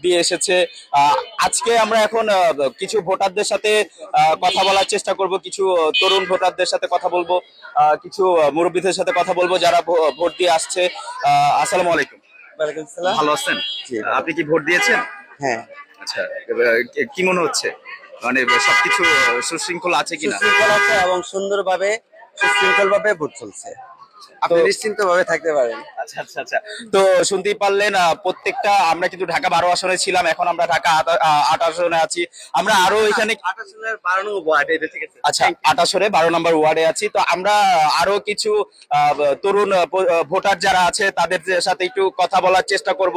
দিয়ে এসেছে। আজকে আমরা এখন কিছু ভোটারদের সাথে কথা বলার চেষ্টা করব, কিছু তরুণ ভোটারদের সাথে কথা বলবো, কিছু মুরব্বীদের সাথে কথা বলবো যারা ভোট দিয়ে আসছে। আসসালামু আলাইকুম। ওয়ালাইকুম সালাম। ভালো আছেন? জি, ভালো। আপনি কি ভোট দিয়েছেন? হ্যাঁ, আচ্ছা, কি মনে হচ্ছে, মানে সবকিছু সুশৃঙ্খল আছে কিনা? সুশৃঙ্খল আছে এবং সুন্দরভাবে সুশৃঙ্খল ভাবে ভোট চলছে। আপনি নিশ্চিন্ত ভাবে থাকতে পারেন। আচ্ছা আচ্ছা আচ্ছা। তো শুনতেই পারলেন, প্রত্যেকটা আমরা কিন্তু ঢাকা 12 আসনে ছিলাম, এখন আমরা ঢাকা 8 আসনে আছি। আমরা আরো এখানে 12 নং ওয়ার্ড, এটা ঠিক আছে। আচ্ছা 8 আসনে 12 নম্বর ওয়ার্ডে আছি। তো আমরা আরো কিছু তরুণ ভোটার যারা আছে তাদের সাথে একটু কথা বলার চেষ্টা করব।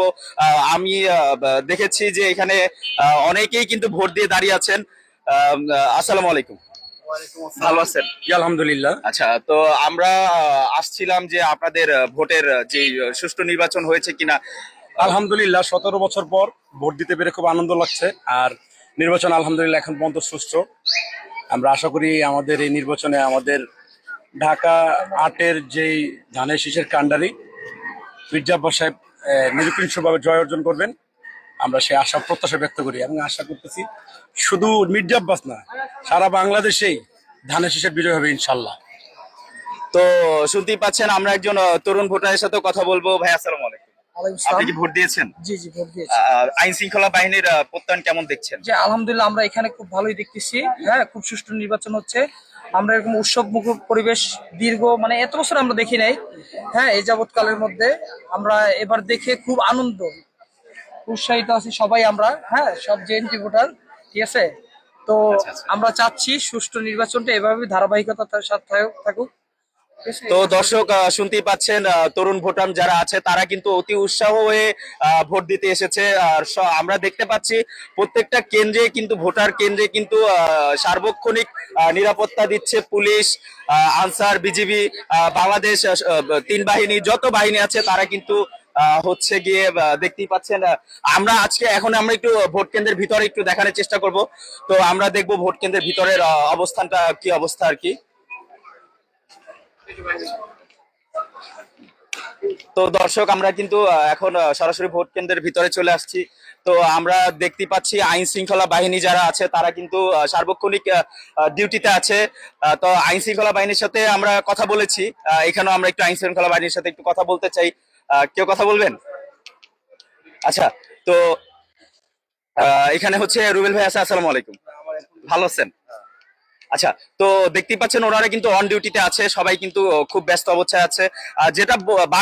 আমি দেখেছি যে এখানে অনেকেই কিন্তু ভোট দিয়ে দাঁড়িয়ে আছেন। আসসালামু আলাইকুম। ভালো আছেন? জি, আলহামদুলিল্লাহ। আচ্ছা, তো আমরা আসছিলাম যে আপনাদের ভোটের যে সুষ্ঠু নির্বাচন হয়েছে কিনা। আলহামদুলিল্লাহ 17 বছর পর ভোট দিতে পেরে খুব আনন্দ লাগছে। আর নির্বাচন আলহামদুলিল্লাহ এখন পর্যন্ত সুষ্ঠু। আমরা আশা করি আমাদের এই নির্বাচনে আমাদের ঢাকা 8-এর যেই ধানের শীষের কাণ্ডারি মির্জা আব্বাস সাহেব নিরপেক্ষভাবে জয় অর্জন করবেন। আমরা সেই আশা প্রত্যাশা ব্যক্ত করি এবং আশা করতেছি শুধু মির্জা আব্বাস না, সারা বাংলাদেশেই ধানের শীষের বিজয় হবে ইনশাল্লাহ। তো শুনতেই পাচ্ছেন, আমরা একজন তরুণ ভোটারের সাথে কথা বলবো। ভাই আসসালামু আলাইকুম। আপনি কি ভোট দিয়েছেন? জি জি, ভোট দিয়েছি। আইন শৃঙ্খলা বাহিনীর প্রত্যয়ন কেমন দেখছেন? যে আলহামদুলিল্লাহ আমরা এখানে খুব ভালোই দেখতেছি। হ্যাঁ, খুব সুষ্ঠু নির্বাচন হচ্ছে। আমরা এরকম উৎসব মুখর পরিবেশ দীর্ঘ মানে এত বছর আমরা দেখি নাই। হ্যাঁ, এই যাবৎকালের মধ্যে আমরা এবার দেখে খুব আনন্দ উৎসাহিত আছি সবাই আমরা। হ্যাঁ, সব জেএনটি ভোটার, ঠিক আছে। তো আচ্ছা, আচ্ছা। আমরা চাচ্ছি সুষ্ঠু নির্বাচনটা এভাবে ধারাবাহিকতার সাথে থাকুক। ঠিক আছে? তো দর্শক, শুনতেই পাচ্ছেন, তরুণ ভোটার যারা আছে তারা কিন্তু অতি উৎসাহ হয়ে ভোট দিতে এসেছে। আর আমরা দেখতে পাচ্ছি প্রত্যেকটা কেন্দ্রে কিন্তু, ভোটার কেন্দ্রে কিন্তু সার্বক্ষণিক নিরাপত্তা দিচ্ছে পুলিশ, আনসার, বিজিবি, বাংলাদেশ 3 বাহিনী, যত বাহিনী আছে তারা কিন্তু হচ্ছে গিয়ে দেখতেই পাচ্ছেন। আমরা আজকে এখন আমরা একটু ভোট কেন্দ্রের ভিতরে একটু দেখানোর চেষ্টা করব। তো আমরা দেখবো ভোট কেন্দ্রের ভিতরের অবস্থানটা কি অবস্থা আর কি। তো দর্শক, আমরা কিন্তু এখন সরাসরি ভোট কেন্দ্রের ভিতরে চলে আসছি। তো আমরা দেখতে পাচ্ছি আইন শৃঙ্খলা বাহিনী যারা আছে তারা কিন্তু সার্বক্ষণিক ডিউটিতে আছে। তো আইন শৃঙ্খলা বাহিনীর সাথে আমরা কথা বলেছি। এখানেও আমরা একটু আইন শৃঙ্খলা বাহিনীর সাথে একটু কথা বলতে চাই। কেউ কথা বলবেন? আচ্ছা, তো এখানে হচ্ছে রুবেল ভাই আছে। আসসালামু আলাইকুম। ভালো আছেন? আচ্ছা, তো দেখতেই পাচ্ছেন ওনারা কিন্তু অন ডিউটিতে আছে, সবাই কিন্তু খুব ব্যস্ত অবস্থায় আছে। যেটা বারে